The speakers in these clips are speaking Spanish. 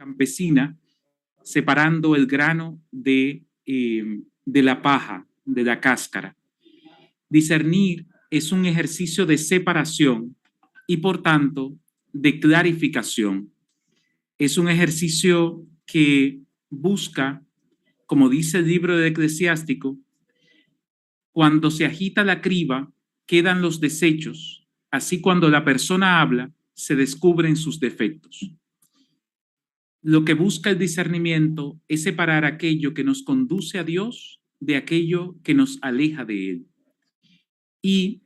campesina, separando el grano de la paja, de la cáscara. Discernir es un ejercicio de separación y, por tanto, de clarificación. Es un ejercicio que busca, como dice el libro de Eclesiástico, cuando se agita la criba, quedan los desechos, así cuando la persona habla, se descubren sus defectos. Lo que busca el discernimiento es separar aquello que nos conduce a Dios de aquello que nos aleja de Él. Y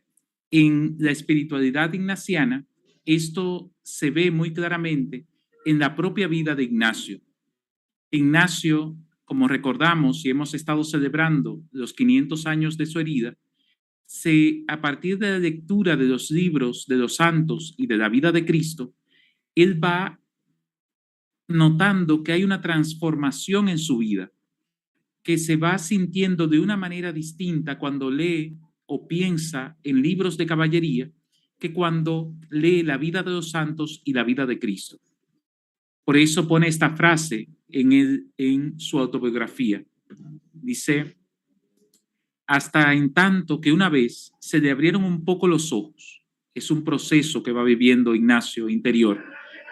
en la espiritualidad ignaciana, esto se ve muy claramente en la propia vida de Ignacio. Ignacio, como recordamos y hemos estado celebrando los 500 años de su herida, a partir de la lectura de los libros de los santos y de la vida de Cristo, él va notando que hay una transformación en su vida, que se va sintiendo de una manera distinta cuando lee o piensa en libros de caballería que cuando lee la vida de los santos y la vida de Cristo. Por eso pone esta frase en su autobiografía. Dice: hasta en tanto que una vez se le abrieron un poco los ojos. Es un proceso que va viviendo Ignacio interior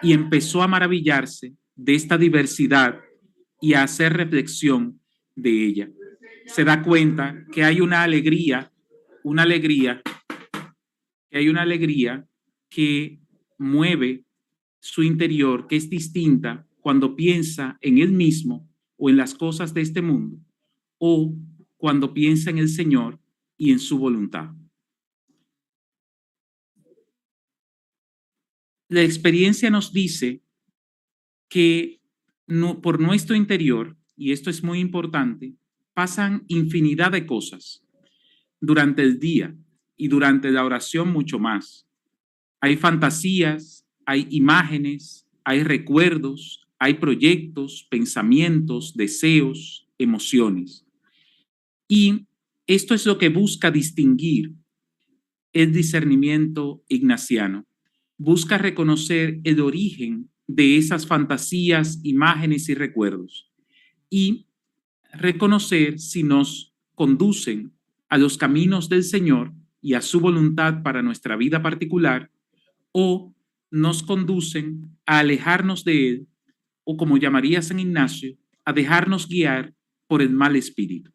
y empezó a maravillarse de esta diversidad y a hacer reflexión de ella. Se da cuenta que hay una alegría que mueve su interior, que es distinta cuando piensa en él mismo o en las cosas de este mundo, o cuando piensa en el Señor y en su voluntad. La experiencia nos dice que por nuestro interior, y esto es muy importante, pasan infinidad de cosas durante el día y durante la oración mucho más. Hay fantasías, hay imágenes, hay recuerdos, hay proyectos, pensamientos, deseos, emociones. Y esto es lo que busca distinguir el discernimiento ignaciano. Busca reconocer el origen de esas fantasías, imágenes y recuerdos y reconocer si nos conducen a los caminos del Señor y a su voluntad para nuestra vida particular, o nos conducen a alejarnos de Él, o como llamaría San Ignacio, a dejarnos guiar por el mal espíritu.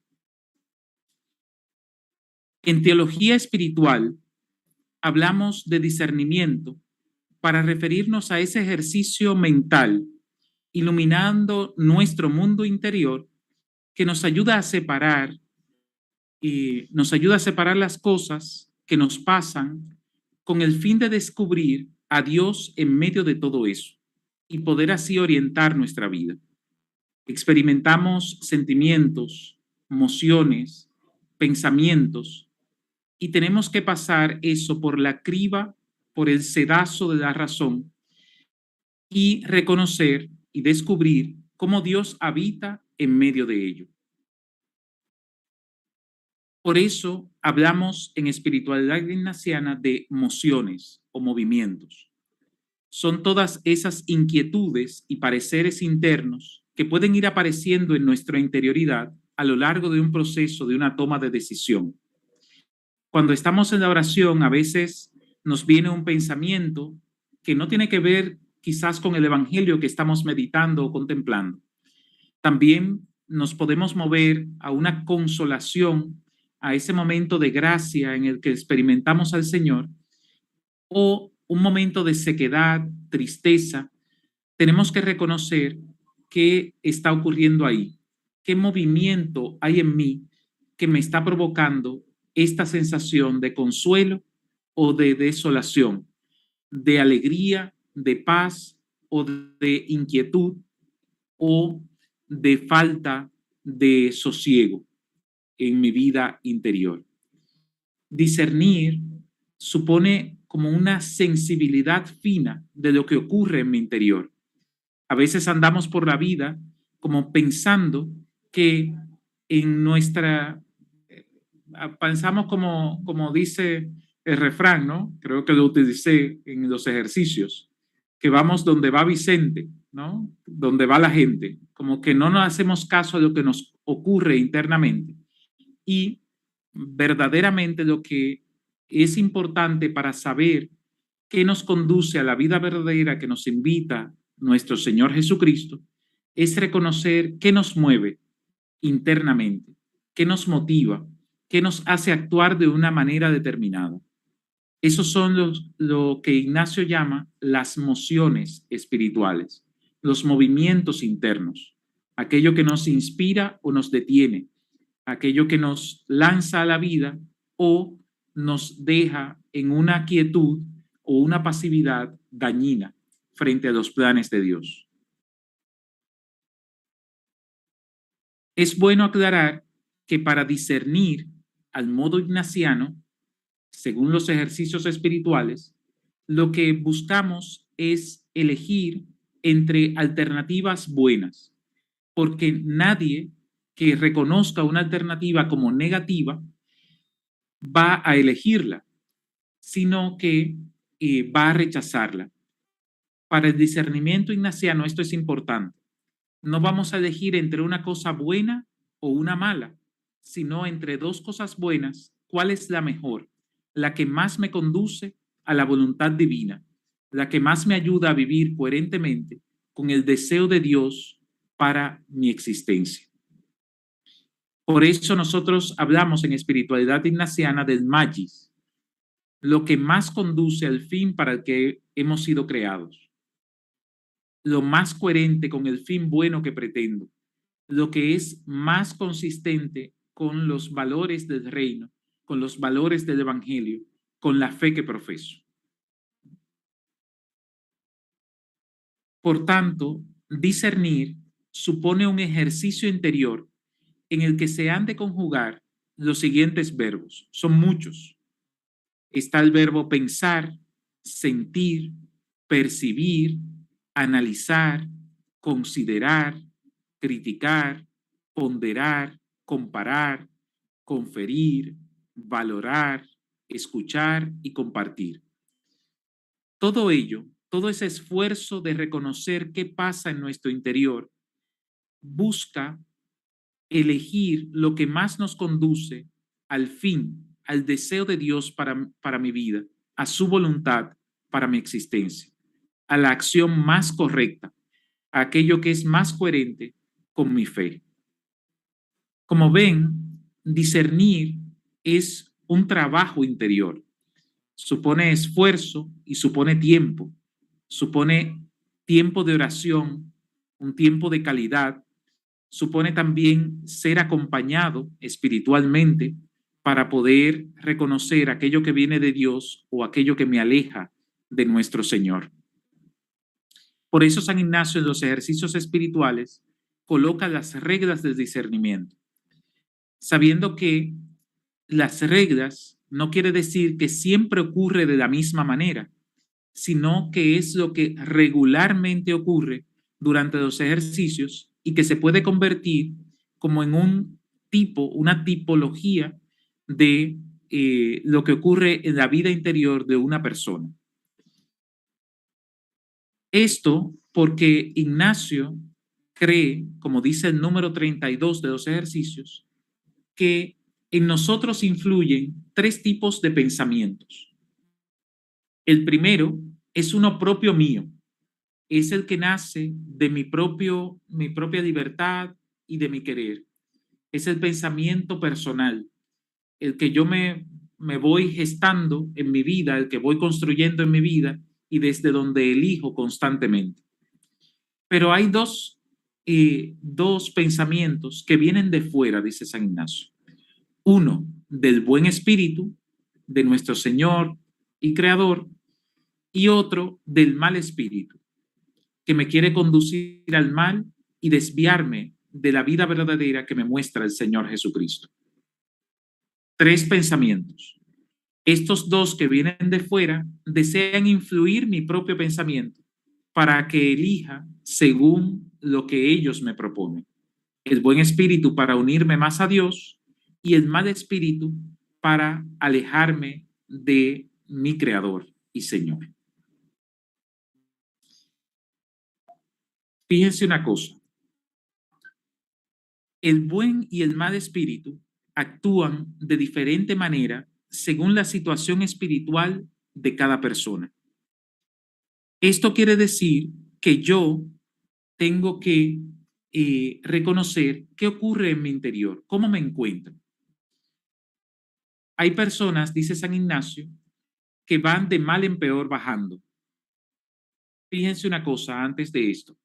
En teología espiritual hablamos de discernimiento para referirnos a ese ejercicio mental, iluminando nuestro mundo interior, que nos ayuda a separar las cosas que nos pasan con el fin de descubrir a Dios en medio de todo eso y poder así orientar nuestra vida. Experimentamos sentimientos, emociones, pensamientos, y tenemos que pasar eso por la criba, por el sedazo de la razón, y reconocer y descubrir cómo Dios habita en medio de ello. Por eso hablamos en espiritualidad ignaciana de mociones o movimientos. Son todas esas inquietudes y pareceres internos que pueden ir apareciendo en nuestra interioridad a lo largo de un proceso de una toma de decisión. Cuando estamos en la oración, a veces nos viene un pensamiento que no tiene que ver quizás con el evangelio que estamos meditando o contemplando. También nos podemos mover a una consolación, a ese momento de gracia en el que experimentamos al Señor, o un momento de sequedad, tristeza. Tenemos que reconocer qué está ocurriendo ahí, qué movimiento hay en mí que me está provocando esta sensación de consuelo o de desolación, de alegría, de paz o de inquietud o de falta de sosiego en mi vida interior. Discernir supone como una sensibilidad fina de lo que ocurre en mi interior. A veces andamos por la vida como pensando que en nuestra... pensamos como dice el refrán, ¿no? Creo que lo utilicé en los ejercicios, que vamos donde va Vicente, ¿no? donde va la gente, como que no nos hacemos caso a lo que nos ocurre internamente. Y verdaderamente lo que es importante para saber qué nos conduce a la vida verdadera que nos invita nuestro Señor Jesucristo es reconocer qué nos mueve internamente, qué nos motiva, qué nos hace actuar de una manera determinada. Esos son lo que Ignacio llama las mociones espirituales, los movimientos internos, aquello que nos inspira o nos detiene, aquello que nos lanza a la vida o nos deja en una quietud o una pasividad dañina frente a los planes de Dios. Es bueno aclarar que para discernir al modo ignaciano, según los ejercicios espirituales, lo que buscamos es elegir entre alternativas buenas, porque nadie que reconozca una alternativa como negativa va a elegirla, sino que va a rechazarla. Para el discernimiento ignaciano esto es importante. No vamos a elegir entre una cosa buena o una mala, sino entre dos cosas buenas, ¿cuál es la mejor? La que más me conduce a la voluntad divina, la que más me ayuda a vivir coherentemente con el deseo de Dios para mi existencia. Por eso nosotros hablamos en espiritualidad ignaciana del magis, lo que más conduce al fin para el que hemos sido creados, lo más coherente con el fin bueno que pretendo, lo que es más consistente con los valores del reino, con los valores del evangelio, con la fe que profeso. Por tanto, discernir supone un ejercicio interior en el que se han de conjugar los siguientes verbos. Son muchos. Está el verbo pensar, sentir, percibir, analizar, considerar, criticar, ponderar, comparar, conferir, valorar, escuchar y compartir. Todo ello, todo ese esfuerzo de reconocer qué pasa en nuestro interior, busca elegir lo que más nos conduce al fin, al deseo de Dios para mi vida, a su voluntad para mi existencia, a la acción más correcta, a aquello que es más coherente con mi fe. Como ven, discernir es un trabajo interior. Supone esfuerzo y supone tiempo. Supone tiempo de oración, un tiempo de calidad. Supone también ser acompañado espiritualmente para poder reconocer aquello que viene de Dios o aquello que me aleja de nuestro Señor. Por eso San Ignacio en los ejercicios espirituales coloca las reglas del discernimiento, sabiendo que las reglas no quiere decir que siempre ocurre de la misma manera, sino que es lo que regularmente ocurre durante los ejercicios y que se puede convertir como en un tipo, una tipología de lo que ocurre en la vida interior de una persona. Esto porque Ignacio cree, como dice el número 32 de los ejercicios, que en nosotros influyen tres tipos de pensamientos. El primero es uno propio mío, es el que nace de mi propia libertad y de mi querer. Es el pensamiento personal, el que yo me voy gestando en mi vida, el que voy construyendo en mi vida y desde donde elijo constantemente. Pero hay dos pensamientos que vienen de fuera, dice San Ignacio. Uno, del buen espíritu, de nuestro Señor y Creador, y otro, del mal espíritu, que me quiere conducir al mal y desviarme de la vida verdadera que me muestra el Señor Jesucristo. Tres pensamientos. Estos dos que vienen de fuera desean influir mi propio pensamiento para que elija según lo que ellos me proponen. El buen espíritu para unirme más a Dios y el mal espíritu para alejarme de mi Creador y Señor. Fíjense una cosa, el buen y el mal espíritu actúan de diferente manera según la situación espiritual de cada persona. Esto quiere decir que yo tengo que reconocer qué ocurre en mi interior, cómo me encuentro. Hay personas, dice San Ignacio, que van de mal en peor bajando. Fíjense una cosa antes de esto.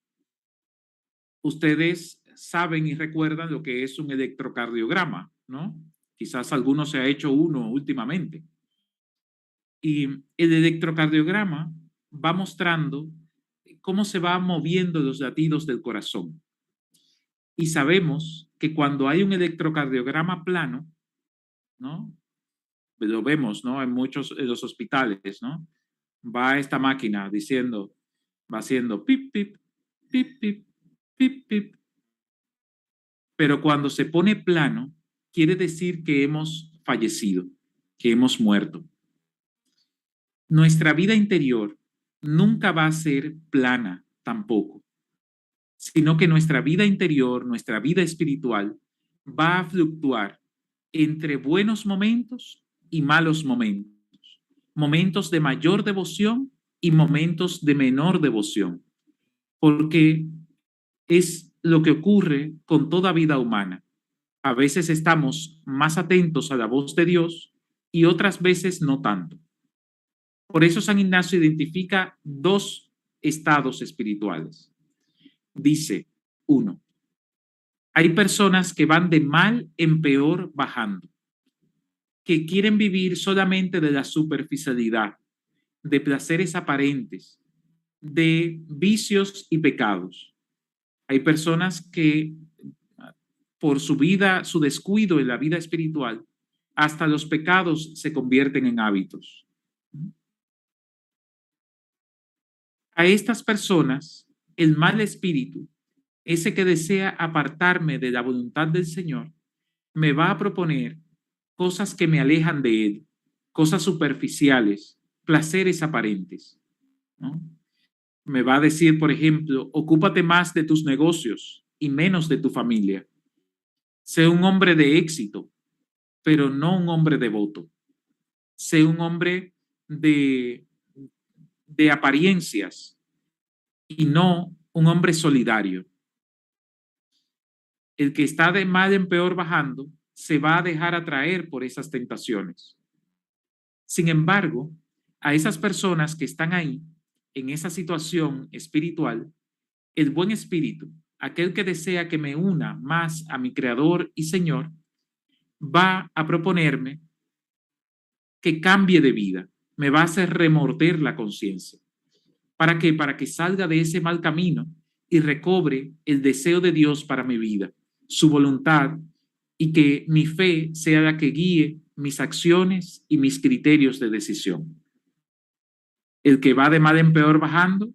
Ustedes saben y recuerdan lo que es un electrocardiograma, ¿no? Quizás alguno se ha hecho uno últimamente. Y el electrocardiograma va mostrando cómo se van moviendo los latidos del corazón. Y sabemos que cuando hay un electrocardiograma plano, ¿no? Lo vemos, ¿no? En muchos de los hospitales, ¿no? Va esta máquina diciendo, va haciendo pip, pip, pip, pip, pip, pip. Pero cuando se pone plano, quiere decir que hemos fallecido, que hemos muerto. Nuestra vida interior nunca va a ser plana tampoco, sino que nuestra vida interior, nuestra vida espiritual, va a fluctuar entre buenos momentos y malos momentos, momentos de mayor devoción y momentos de menor devoción, porque es lo que ocurre con toda vida humana. A veces estamos más atentos a la voz de Dios y otras veces no tanto. Por eso San Ignacio identifica dos estados espirituales. Dice, uno, hay personas que van de mal en peor bajando, que quieren vivir solamente de la superficialidad, de placeres aparentes, de vicios y pecados. Hay personas que por su vida, su descuido en la vida espiritual, hasta los pecados se convierten en hábitos. A estas personas, el mal espíritu, ese que desea apartarme de la voluntad del Señor, me va a proponer cosas que me alejan de Él, cosas superficiales, placeres aparentes, ¿no? Me va a decir, por ejemplo, ocúpate más de tus negocios y menos de tu familia. Sé un hombre de éxito, pero no un hombre devoto. Sé un hombre de, de apariencias y no un hombre solidario. El que está de mal en peor bajando se va a dejar atraer por esas tentaciones. Sin embargo, a esas personas que están ahí, en esa situación espiritual, el buen espíritu, aquel que desea que me una más a mi Creador y Señor, va a proponerme que cambie de vida, me va a hacer remorder la conciencia. ¿Para qué? Para que salga de ese mal camino y recobre el deseo de Dios para mi vida, su voluntad, y que mi fe sea la que guíe mis acciones y mis criterios de decisión. El que va de mal en peor bajando,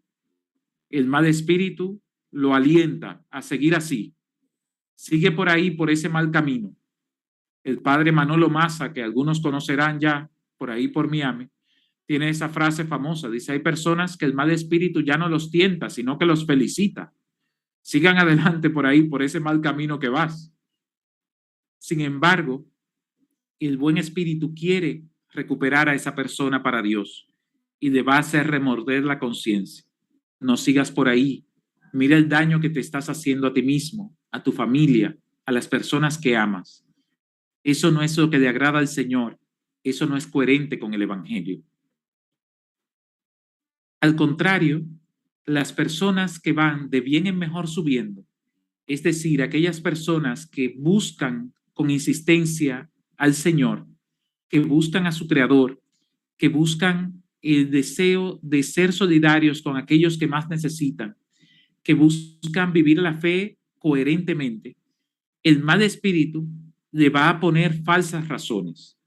el mal espíritu lo alienta a seguir así. Sigue por ahí, por ese mal camino. El padre Manolo Massa, que algunos conocerán ya por ahí por Miami, tiene esa frase famosa. Dice, hay personas que el mal espíritu ya no los tienta, sino que los felicita. Sigan adelante por ahí, por ese mal camino que vas. Sin embargo, el buen espíritu quiere recuperar a esa persona para Dios y le va a hacer remorder la conciencia. No sigas por ahí. Mira el daño que te estás haciendo a ti mismo, a tu familia, a las personas que amas. Eso no es lo que le agrada al Señor. Eso no es coherente con el Evangelio. Al contrario, las personas que van de bien en mejor subiendo, es decir, aquellas personas que buscan con insistencia al Señor, que buscan a su Creador, que buscan el deseo de ser solidarios con aquellos que más necesitan, que buscan vivir la fe coherentemente, el mal espíritu le va a poner falsas razones.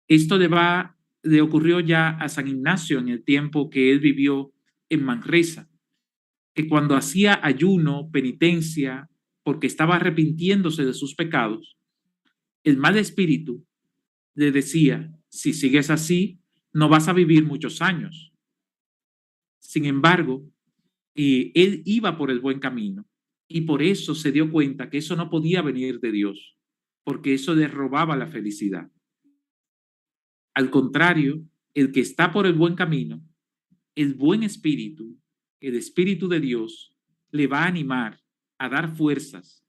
Esto le ocurrió ya a San Ignacio en el tiempo que él vivió en Manresa, que cuando hacía ayuno, penitencia, porque estaba arrepintiéndose de sus pecados, el mal espíritu le decía, si sigues así, no vas a vivir muchos años. Sin embargo, Él iba por el buen camino y por eso se dio cuenta que eso no podía venir de Dios, porque eso le robaba la felicidad. Al contrario, el que está por el buen camino, el buen espíritu, el espíritu de Dios, le va a animar, a dar fuerzas,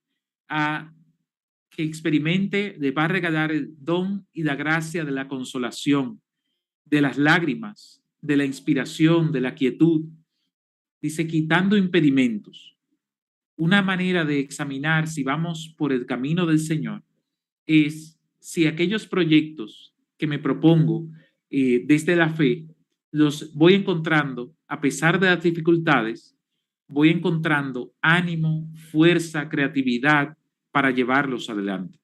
a que experimente, le va a regalar el don y la gracia de la consolación, de las lágrimas, de la inspiración, de la quietud. Dice, quitando impedimentos. Una manera de examinar si vamos por el camino del Señor es si aquellos proyectos que me propongo desde la fe los voy encontrando a pesar de las dificultades, voy encontrando ánimo, fuerza, creatividad para llevarlos adelante.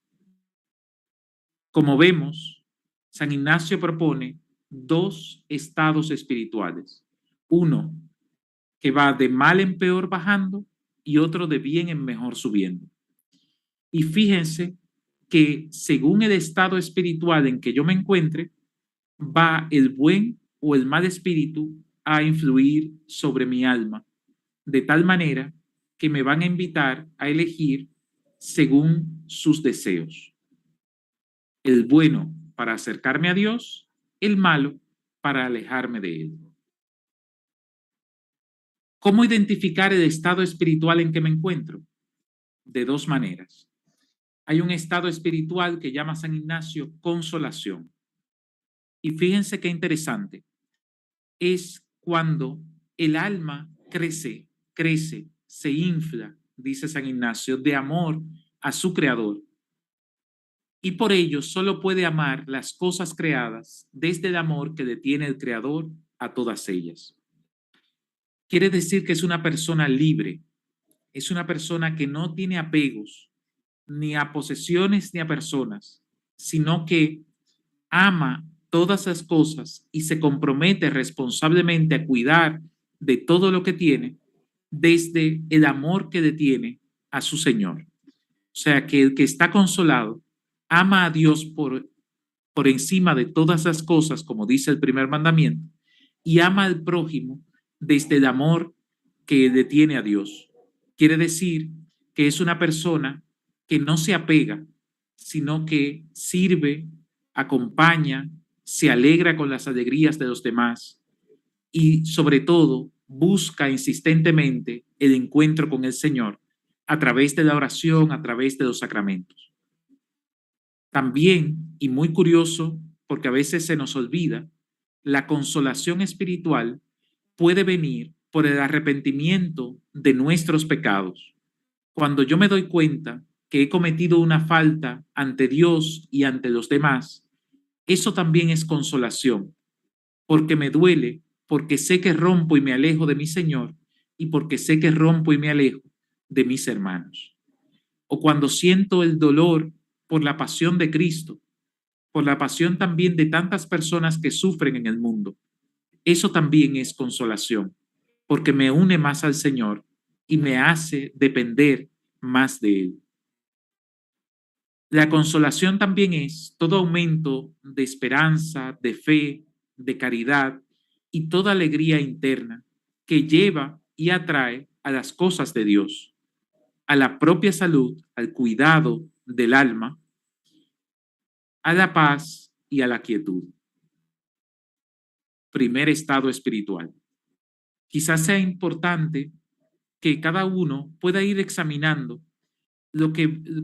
Como vemos, San Ignacio propone dos estados espirituales. Uno que va de mal en peor bajando y otro de bien en mejor subiendo. Y fíjense que según el estado espiritual en que yo me encuentre, va el buen o el mal espíritu a influir sobre mi alma, de tal manera que me van a invitar a elegir según sus deseos. El bueno para acercarme a Dios, el malo para alejarme de Él. ¿Cómo identificar el estado espiritual en que me encuentro? De dos maneras. Hay un estado espiritual que llama San Ignacio consolación. Y fíjense qué interesante. Es cuando el alma crece, se infla, dice San Ignacio, de amor a su creador. Y por ello solo puede amar las cosas creadas desde el amor que le tiene el creador a todas ellas. Quiere decir que es una persona libre, es una persona que no tiene apegos ni a posesiones ni a personas, sino que ama todas las cosas y se compromete responsablemente a cuidar de todo lo que tiene desde el amor que le tiene a su Señor. O sea, que el que está consolado ama a Dios por encima de todas las cosas, como dice el primer mandamiento, y ama al prójimo desde el amor que le tiene a Dios. Quiere decir que es una persona que no se apega, sino que sirve, acompaña, se alegra con las alegrías de los demás y sobre todo busca insistentemente el encuentro con el Señor a través de la oración, a través de los sacramentos. También, y muy curioso, porque a veces se nos olvida, la consolación espiritual puede venir por el arrepentimiento de nuestros pecados. Cuando yo me doy cuenta que he cometido una falta ante Dios y ante los demás, eso también es consolación, porque me duele, porque sé que rompo y me alejo de mi Señor y porque sé que rompo y me alejo de mis hermanos. O cuando siento el dolor por la pasión de Cristo, por la pasión también de tantas personas que sufren en el mundo. Eso también es consolación, porque me une más al Señor y me hace depender más de Él. La consolación también es todo aumento de esperanza, de fe, de caridad y toda alegría interna que lleva y atrae a las cosas de Dios, a la propia salud, al cuidado del alma, a la paz y a la quietud. Primer estado espiritual. Quizás sea importante que cada uno pueda ir examinando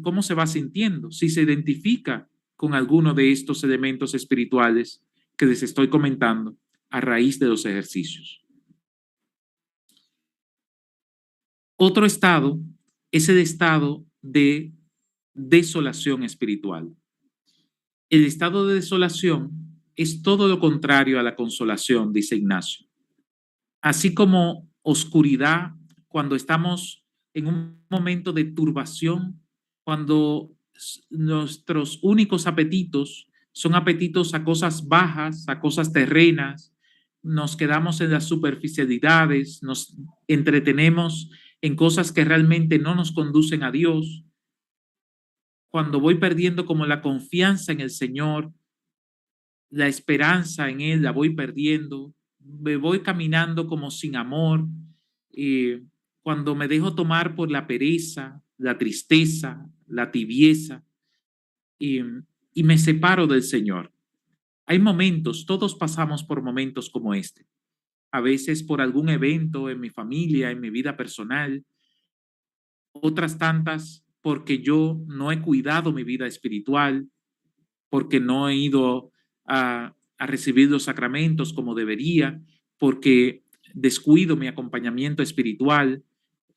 cómo se va sintiendo, si se identifica con alguno de estos elementos espirituales que les estoy comentando a raíz de los ejercicios. Otro estado es el estado de desolación espiritual. El estado de desolación es todo lo contrario a la consolación, dice Ignacio. Así como oscuridad cuando estamos en un momento de turbación, cuando nuestros únicos apetitos son apetitos a cosas bajas, a cosas terrenas, nos quedamos en las superficialidades, nos entretenemos en cosas que realmente no nos conducen a Dios. Cuando voy perdiendo como la confianza en el Señor, la esperanza en Él la voy perdiendo, me voy caminando como sin amor, cuando me dejo tomar por la pereza, la tristeza, la tibieza, y me separo del Señor. Hay momentos, todos pasamos por momentos como este. A veces por algún evento en mi familia, en mi vida personal, otras tantas porque yo no he cuidado mi vida espiritual, porque no he ido a recibir los sacramentos como debería, porque descuido mi acompañamiento espiritual,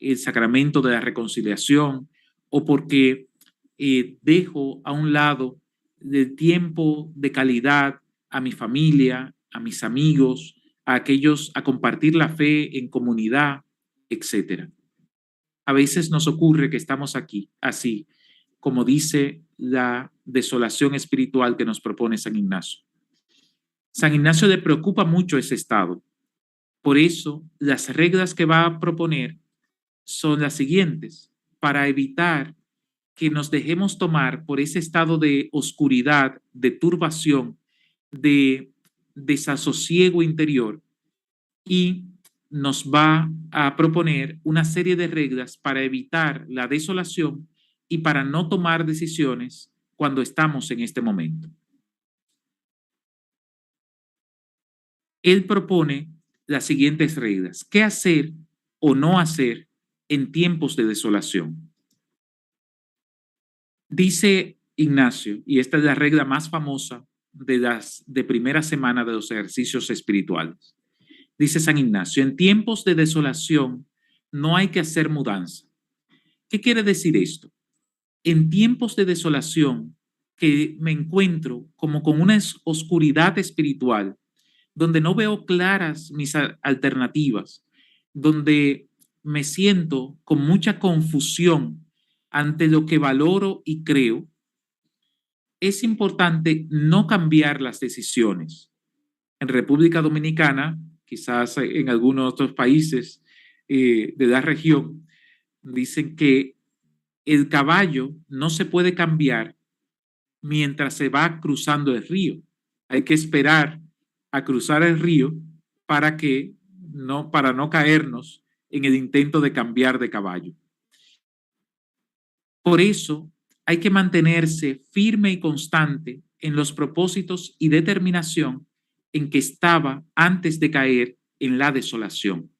el sacramento de la reconciliación, o porque dejo a un lado el tiempo de calidad a mi familia, a mis amigos, a aquellos, a compartir la fe en comunidad, etcétera. A veces nos ocurre que estamos aquí, así, como dice la desolación espiritual que nos propone San Ignacio. San Ignacio le preocupa mucho ese estado. Por eso, las reglas que va a proponer son las siguientes, para evitar que nos dejemos tomar por ese estado de oscuridad, de turbación, de desasosiego interior, y nos va a proponer una serie de reglas para evitar la desolación y para no tomar decisiones cuando estamos en este momento. Él propone las siguientes reglas. ¿Qué hacer o no hacer en tiempos de desolación? Dice Ignacio, y esta es la regla más famosa de las de primera semana de los ejercicios espirituales. Dice San Ignacio, en tiempos de desolación no hay que hacer mudanza. ¿Qué quiere decir esto? En tiempos de desolación que me encuentro como con una oscuridad espiritual, donde no veo claras mis alternativas, donde me siento con mucha confusión ante lo que valoro y creo, es importante no cambiar las decisiones. En República Dominicana, quizás en algunos otros países de la región, dicen que el caballo no se puede cambiar mientras se va cruzando el río. Hay que esperar a cruzar el río para no caernos en el intento de cambiar de caballo. Por eso hay que mantenerse firme y constante en los propósitos y determinación en que estaba antes de caer en la desolación.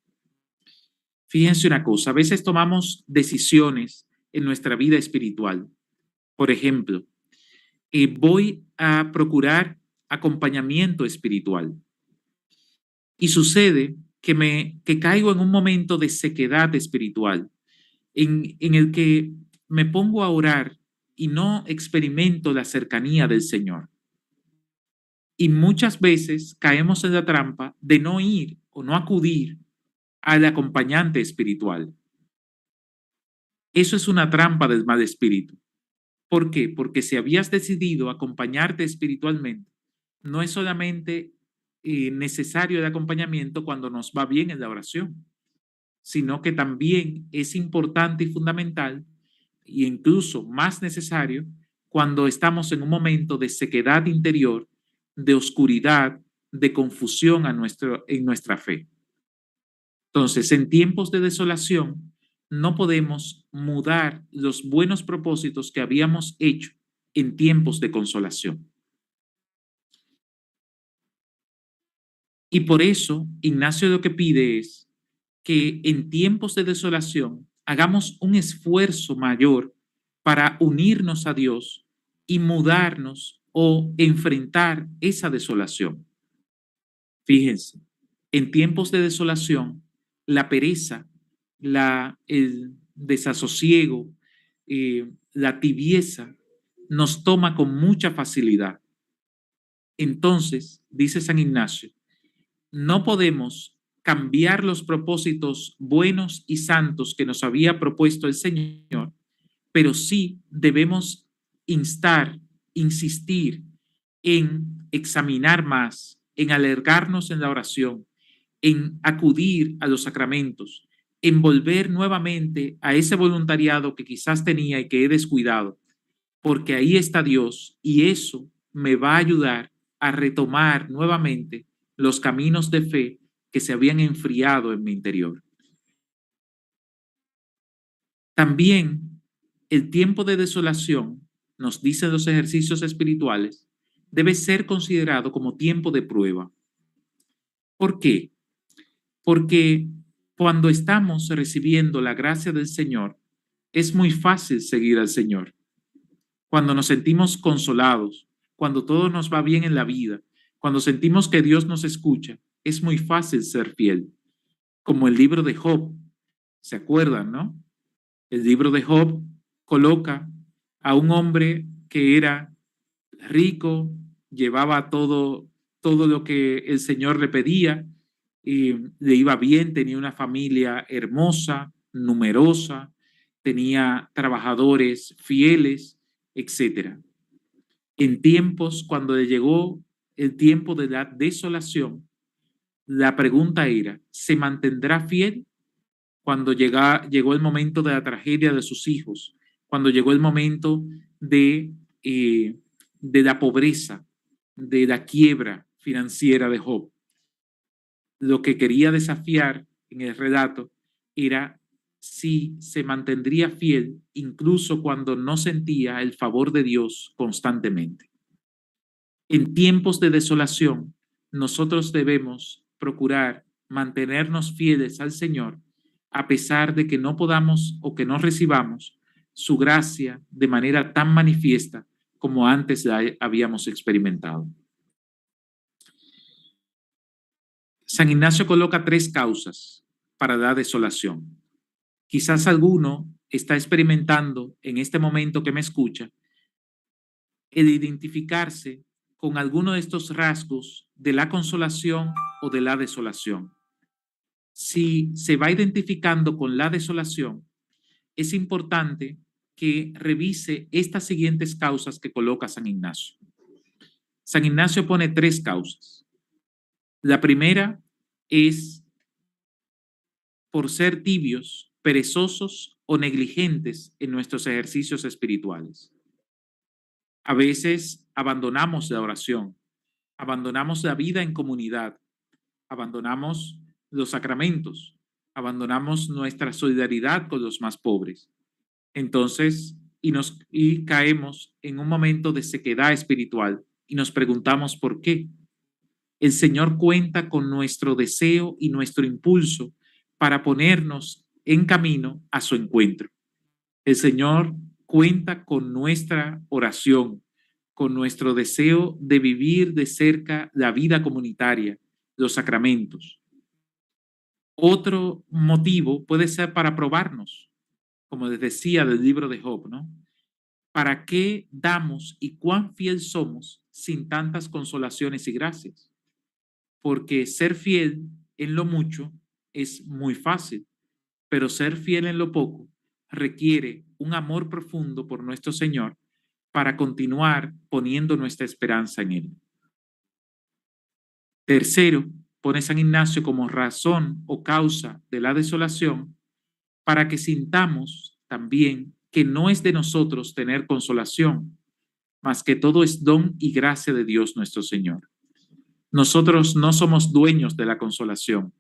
Fíjense una cosa, a veces tomamos decisiones en nuestra vida espiritual. Por ejemplo, voy a procurar acompañamiento espiritual y sucede que caigo en un momento de sequedad espiritual en el que me pongo a orar y no experimento la cercanía del Señor. Y muchas veces caemos en la trampa de no ir o no acudir al acompañante espiritual. Eso es una trampa del mal espíritu. ¿Por qué? Porque si habías decidido acompañarte espiritualmente, no es solamente necesario el acompañamiento cuando nos va bien en la oración, sino que también es importante y fundamental e incluso más necesario cuando estamos en un momento de sequedad interior, de oscuridad, de confusión en nuestra fe. Entonces, en tiempos de desolación, no podemos mudar los buenos propósitos que habíamos hecho en tiempos de consolación. Y por eso, Ignacio lo que pide es que en tiempos de desolación hagamos un esfuerzo mayor para unirnos a Dios y mudarnos o enfrentar esa desolación. Fíjense, en tiempos de desolación, la pereza, el desasosiego, la tibieza nos toma con mucha facilidad. Entonces, dice San Ignacio, no podemos cambiar los propósitos buenos y santos que nos había propuesto el Señor, pero sí debemos insistir en examinar más, en alargarnos en la oración, en acudir a los sacramentos, en volver nuevamente a ese voluntariado que quizás tenía y que he descuidado, porque ahí está Dios y eso me va a ayudar a retomar nuevamente los caminos de fe que se habían enfriado en mi interior. También el tiempo de desolación, nos dicen los ejercicios espirituales, debe ser considerado como tiempo de prueba. ¿Por qué? Porque cuando estamos recibiendo la gracia del Señor, es muy fácil seguir al Señor. Cuando nos sentimos consolados, cuando todo nos va bien en la vida, cuando sentimos que Dios nos escucha, es muy fácil ser fiel. Como el libro de Job, ¿se acuerdan, no? El libro de Job coloca a un hombre que era rico, llevaba todo lo que el Señor le pedía, y le iba bien, tenía una familia hermosa, numerosa, tenía trabajadores fieles, etcétera. En tiempos, cuando le llegó el tiempo de la desolación, la pregunta era, ¿se mantendrá fiel? Cuando llegó el momento de la tragedia de sus hijos, cuando llegó el momento de, eh, de la pobreza, de la quiebra financiera de Job. Lo que quería desafiar en el relato era si se mantendría fiel incluso cuando no sentía el favor de Dios constantemente. En tiempos de desolación, nosotros debemos procurar mantenernos fieles al Señor a pesar de que no podamos o que no recibamos su gracia de manera tan manifiesta como antes la habíamos experimentado. San Ignacio coloca 3 causas para la desolación. Quizás alguno está experimentando en este momento que me escucha el identificarse con alguno de estos rasgos de la consolación o de la desolación. Si se va identificando con la desolación, es importante que revise estas siguientes causas que coloca San Ignacio. San Ignacio pone 3 causas. La primera es por ser tibios, perezosos o negligentes en nuestros ejercicios espirituales. A veces abandonamos la oración, abandonamos la vida en comunidad, abandonamos los sacramentos, abandonamos nuestra solidaridad con los más pobres. Entonces, y caemos en un momento de sequedad espiritual y nos preguntamos por qué. El Señor cuenta con nuestro deseo y nuestro impulso para ponernos en camino a su encuentro. El Señor cuenta con nuestra oración, con nuestro deseo de vivir de cerca la vida comunitaria, los sacramentos. Otro motivo puede ser para probarnos, como les decía del libro de Job, ¿no? ¿Para qué damos y cuán fiel somos sin tantas consolaciones y gracias? Porque ser fiel en lo mucho es muy fácil, pero ser fiel en lo poco requiere un amor profundo por nuestro Señor para continuar poniendo nuestra esperanza en Él. Tercero, pone San Ignacio como razón o causa de la desolación para que sintamos también que no es de nosotros tener consolación, mas que todo es don y gracia de Dios nuestro Señor. Nosotros no somos dueños de la consolación,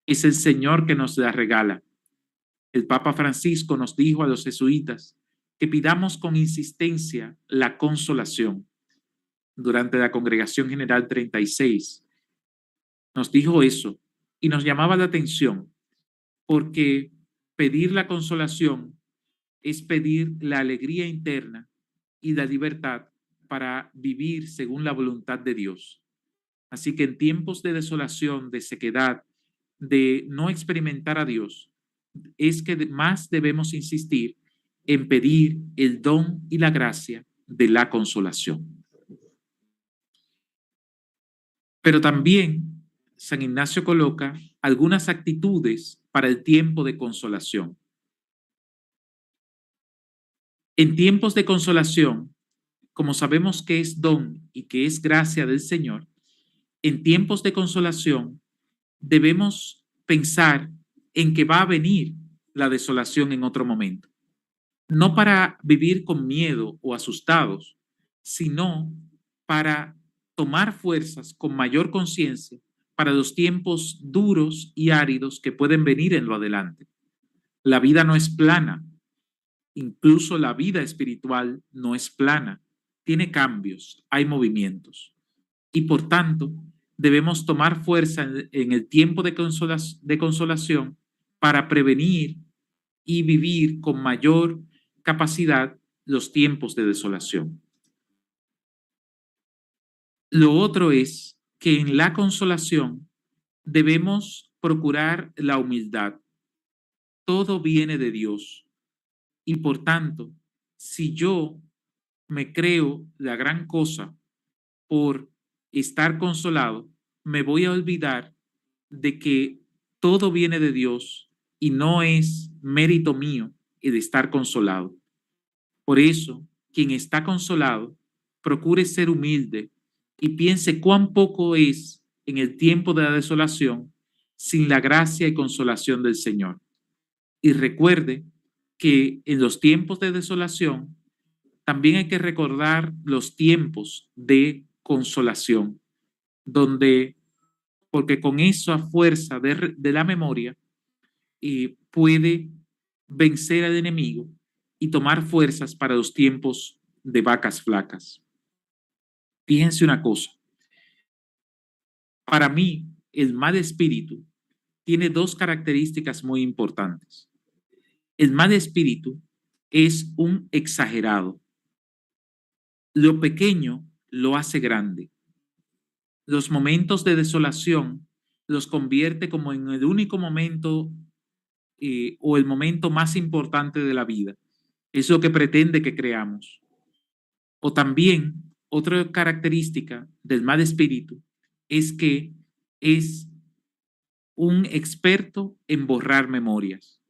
es el Señor que nos la regala. El Papa Francisco nos dijo a los jesuitas que pidamos con insistencia la consolación. Durante la Congregación General 36 nos dijo eso y nos llamaba la atención porque pedir la consolación es pedir la alegría interna y la libertad para vivir según la voluntad de Dios. Así que en tiempos de desolación, de sequedad, de no experimentar a Dios, es que más debemos insistir en pedir el don y la gracia de la consolación. Pero también San Ignacio coloca algunas actitudes para el tiempo de consolación. En tiempos de consolación, como sabemos que es don y que es gracia del Señor, en tiempos de consolación debemos pensar en que va a venir la desolación en otro momento. No para vivir con miedo o asustados, sino para tomar fuerzas con mayor conciencia para los tiempos duros y áridos que pueden venir en lo adelante. La vida no es plana, Incluso la vida espiritual no es plana, tiene cambios, hay movimientos. Y por tanto, debemos tomar fuerza en el tiempo de consolación para prevenir y vivir con mayor capacidad los tiempos de desolación. Lo otro es que en la consolación debemos procurar la humildad. Todo viene de Dios y por tanto, si yo me creo la gran cosa por estar consolado, me voy a olvidar de que todo viene de Dios y no es mérito mío el estar consolado. Por eso, quien está consolado, procure ser humilde y piense cuán poco es en el tiempo de la desolación sin la gracia y consolación del Señor. Y recuerde que en los tiempos de desolación también hay que recordar los tiempos de consolación, donde, porque con eso a fuerza de la memoria puede vencer al enemigo y tomar fuerzas para los tiempos de vacas flacas. Fíjense una cosa, para mí el mal espíritu tiene dos características muy importantes. El mal espíritu es un exagerado. Lo pequeño lo hace grande. Los momentos de desolación los convierte como en el único momento o el momento más importante de la vida. Es lo que pretende que creamos. O también, otra característica del mal espíritu es que es un experto en borrar memorias.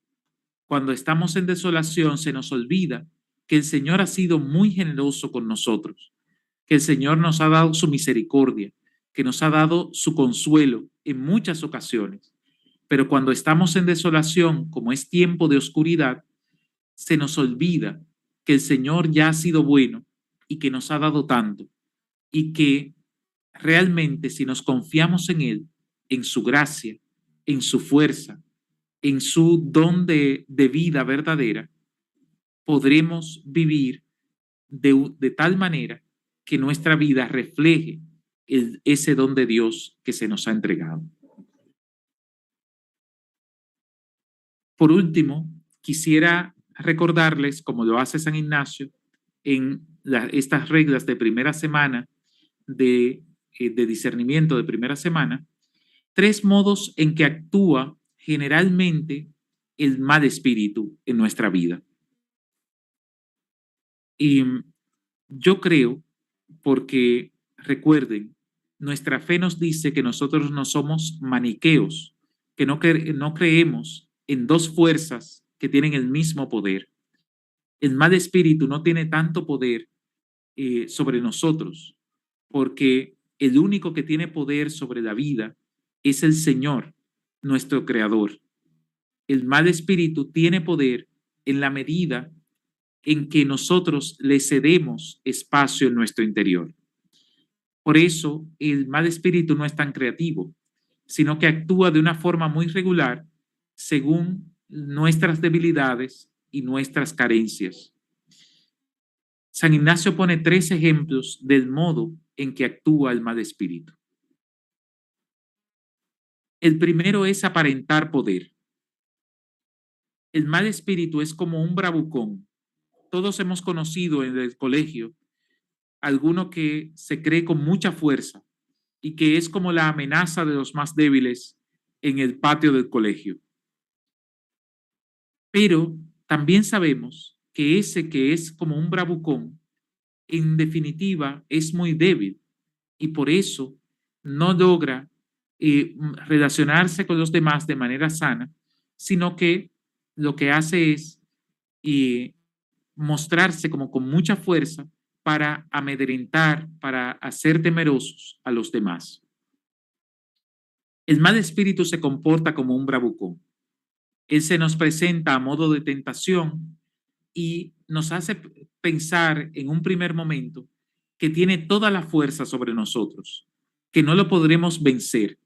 Cuando estamos en desolación se nos olvida que el Señor ha sido muy generoso con nosotros, que el Señor nos ha dado su misericordia, que nos ha dado su consuelo en muchas ocasiones. Pero cuando estamos en desolación, como es tiempo de oscuridad, se nos olvida que el Señor ya ha sido bueno y que nos ha dado tanto y que realmente si nos confiamos en Él, en su gracia, en su fuerza, en su don de vida verdadera, podremos vivir de tal manera que nuestra vida refleje ese don de Dios que se nos ha entregado. Por último, quisiera recordarles, como lo hace San Ignacio, en estas reglas de primera semana de discernimiento de primera semana, tres modos en que actúa generalmente el mal espíritu en nuestra vida. Y yo creo, porque recuerden, nuestra fe nos dice que nosotros no somos maniqueos, que no creemos en dos fuerzas que tienen el mismo poder. El mal espíritu no tiene tanto poder sobre nosotros, porque el único que tiene poder sobre la vida es el Señor, nuestro Creador. El mal espíritu tiene poder en la medida en que nosotros le cedemos espacio en nuestro interior. Por eso el mal espíritu no es tan creativo, sino que actúa de una forma muy regular según nuestras debilidades y nuestras carencias. San Ignacio pone tres ejemplos del modo en que actúa el mal espíritu. El primero es aparentar poder. El mal espíritu es como un bravucón. Todos hemos conocido en el colegio alguno que se cree con mucha fuerza y que es como la amenaza de los más débiles en el patio del colegio. Pero también sabemos que ese que es como un bravucón, en definitiva, es muy débil y por eso no logra relacionarse con los demás de manera sana, sino que lo que hace es mostrarse como con mucha fuerza para amedrentar, para hacer temerosos a los demás. El mal espíritu se comporta como un bravucón. Él se nos presenta a modo de tentación y nos hace pensar en un primer momento que tiene toda la fuerza sobre nosotros, que no lo podremos vencer.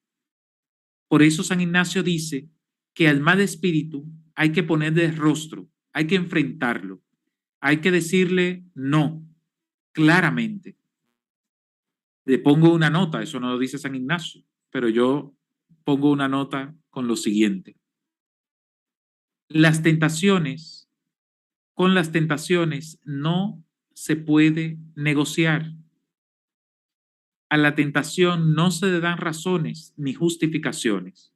Por eso San Ignacio dice que al mal espíritu hay que ponerle rostro, hay que enfrentarlo, Hay que decirle no, claramente. Le pongo una nota, eso no lo dice San Ignacio, pero yo pongo una nota con lo siguiente. Las tentaciones, con las tentaciones no se puede negociar. A la tentación no se le dan razones ni justificaciones.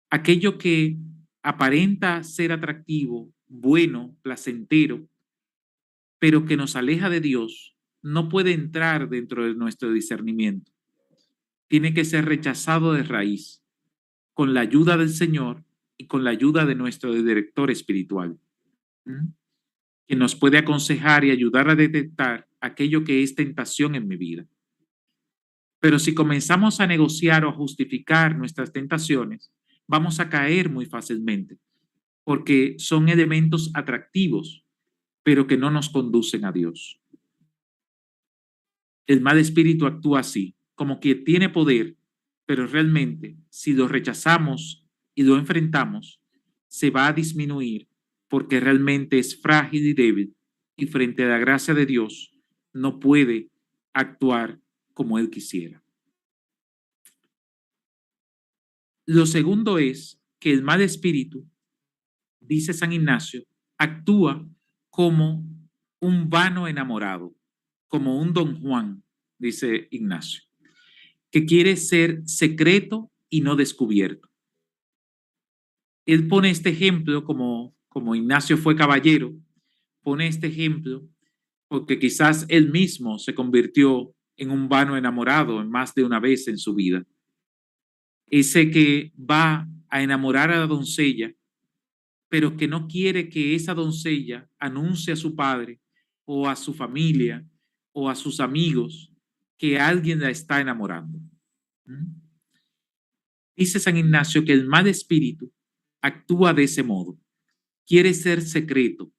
Aquello que aparenta ser atractivo, bueno, placentero, pero que nos aleja de Dios, no puede entrar dentro de nuestro discernimiento. Tiene que ser rechazado de raíz, con la ayuda del Señor y con la ayuda de nuestro director espiritual, ¿m? Que nos puede aconsejar y ayudar a detectar aquello que es tentación en mi vida. Pero si comenzamos a negociar o a justificar nuestras tentaciones, vamos a caer muy fácilmente, porque son elementos atractivos, pero que no nos conducen a Dios. El mal espíritu actúa así, como que tiene poder, pero realmente si lo rechazamos y lo enfrentamos, se va a disminuir porque realmente es frágil y débil y frente a la gracia de Dios no puede actuar como él quisiera. Lo segundo es que el mal espíritu, dice San Ignacio, actúa como un vano enamorado, como un don Juan, dice Ignacio, que quiere ser secreto y no descubierto. Él pone este ejemplo como Ignacio fue caballero, pone este ejemplo porque quizás él mismo se convirtió en un vano enamorado más de una vez en su vida. Ese que va a enamorar a la doncella, pero que no quiere que esa doncella anuncie a su padre o a su familia o a sus amigos que alguien la está enamorando. ¿Mm? Dice San Ignacio que el mal espíritu actúa de ese modo. Quiere ser secreto,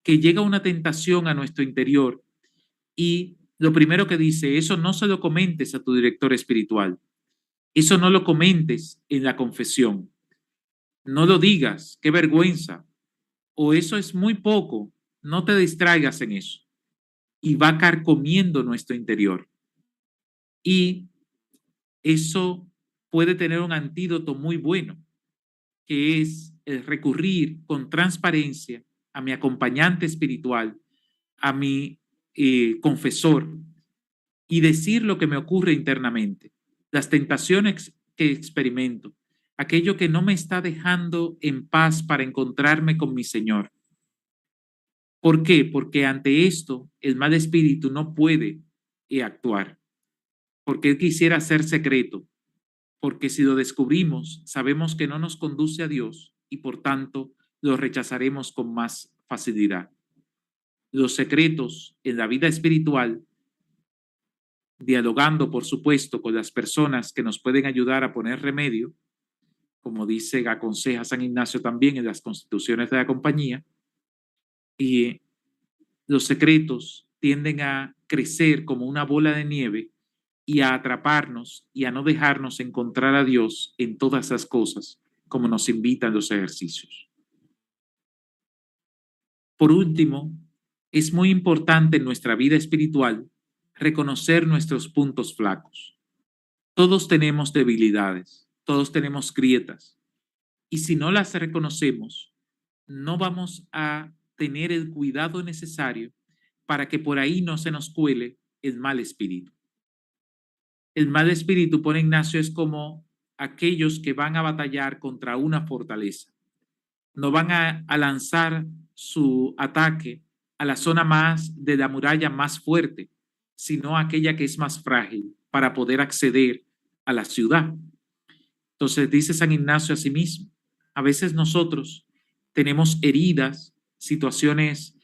que llega una tentación a nuestro interior y lo primero que dice, eso no se lo comentes a tu director espiritual, eso no lo comentes en la confesión, no lo digas, qué vergüenza, o eso es muy poco, no te distraigas en eso. Y va carcomiendo nuestro interior. Y eso puede tener un antídoto muy bueno, que es el recurrir con transparencia a mi acompañante espiritual, a mi confesor, y decir lo que me ocurre internamente, las tentaciones que experimento, aquello que no me está dejando en paz para encontrarme con mi Señor. ¿Por qué? Porque ante esto el mal espíritu no puede actuar, porque él quisiera ser secreto, porque si lo descubrimos, sabemos que no nos conduce a Dios y por tanto lo rechazaremos con más facilidad. Los secretos en la vida espiritual, dialogando por supuesto con las personas que nos pueden ayudar a poner remedio, como dice, aconseja San Ignacio también en las constituciones de la compañía, y los secretos tienden a crecer como una bola de nieve y a atraparnos y a no dejarnos encontrar a Dios en todas las cosas, como nos invitan los ejercicios. Por último, es muy importante en nuestra vida espiritual reconocer nuestros puntos flacos. Todos tenemos debilidades, todos tenemos grietas, y si no las reconocemos, no vamos a tener el cuidado necesario para que por ahí no se nos cuele el mal espíritu. El mal espíritu, pone Ignacio, es como aquellos que van a batallar contra una fortaleza. No van a lanzar su ataque a la zona más de la muralla más fuerte, sino a aquella que es más frágil para poder acceder a la ciudad. Entonces dice San Ignacio a sí mismo, a veces nosotros tenemos heridas, situaciones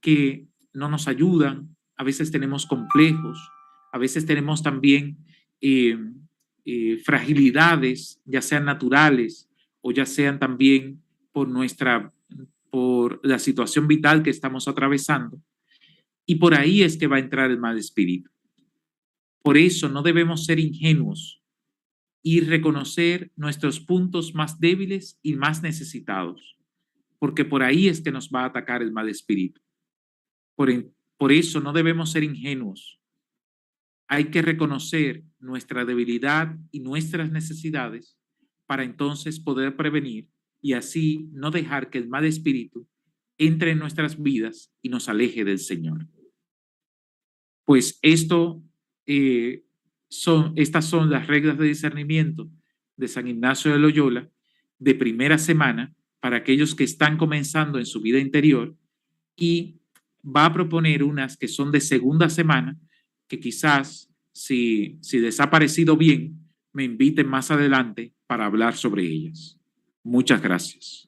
que no nos ayudan, a veces tenemos complejos, a veces tenemos también eh, fragilidades, ya sean naturales o ya sean también por la situación vital que estamos atravesando. Y por ahí es que va a entrar el mal espíritu. Por eso no debemos ser ingenuos y reconocer nuestros puntos más débiles y más necesitados, porque por ahí es que nos va a atacar el mal espíritu. Por eso no debemos ser ingenuos. Hay que reconocer nuestra debilidad y nuestras necesidades para entonces poder prevenir y así no dejar que el mal espíritu entre en nuestras vidas y nos aleje del Señor. Pues estas son las reglas de discernimiento de San Ignacio de Loyola de primera semana para aquellos que están comenzando en su vida interior, y va a proponer unas que son de segunda semana, que quizás si les ha parecido bien, me inviten más adelante para hablar sobre ellas. Muchas gracias.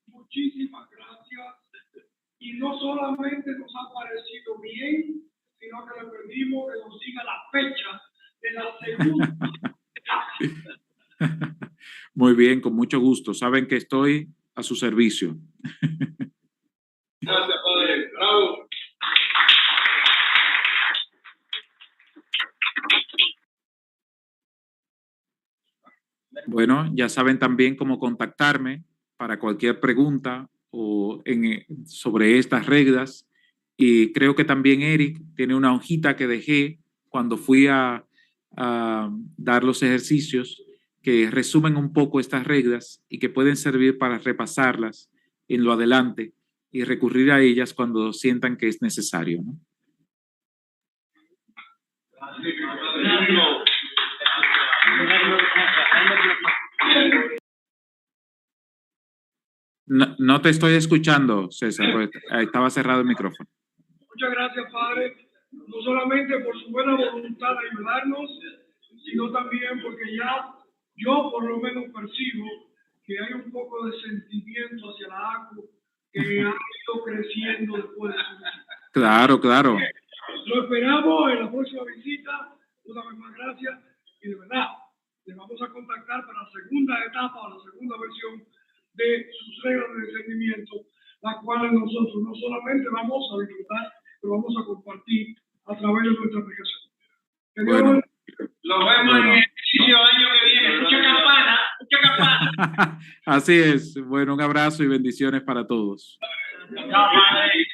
Muchísimas gracias. Y no solamente nos ha parecido bien, sino que le pedimos que nos diga la fecha de la segunda. Muy bien, con mucho gusto. Saben que estoy a su servicio. Gracias, padre. Bravo. Bueno, ya saben también cómo contactarme para cualquier pregunta sobre estas reglas. Y creo que también Eric tiene una hojita que dejé cuando fui a dar los ejercicios que resumen un poco estas reglas y que pueden servir para repasarlas en lo adelante y recurrir a ellas cuando sientan que es necesario, ¿no? No te estoy escuchando, César, porque estaba cerrado el micrófono. Muchas gracias, padre, no solamente por su buena voluntad de ayudarnos, sino también porque ya yo por lo menos percibo que hay un poco de sentimiento hacia la ACU que ha ido creciendo después de su visita. Claro, claro. Lo esperamos en la próxima visita. Una vez más, gracias. Y de verdad, le vamos a contactar para la segunda etapa o la segunda versión de sus reglas de discernimiento, las cuales nosotros no solamente vamos a disfrutar, pero vamos a compartir a través de nuestra aplicación. Bueno, nos vemos en el ejercicio año que viene. Mucha campana, mucha campana. Así es. Bueno, un abrazo y bendiciones para todos. Chao, padre.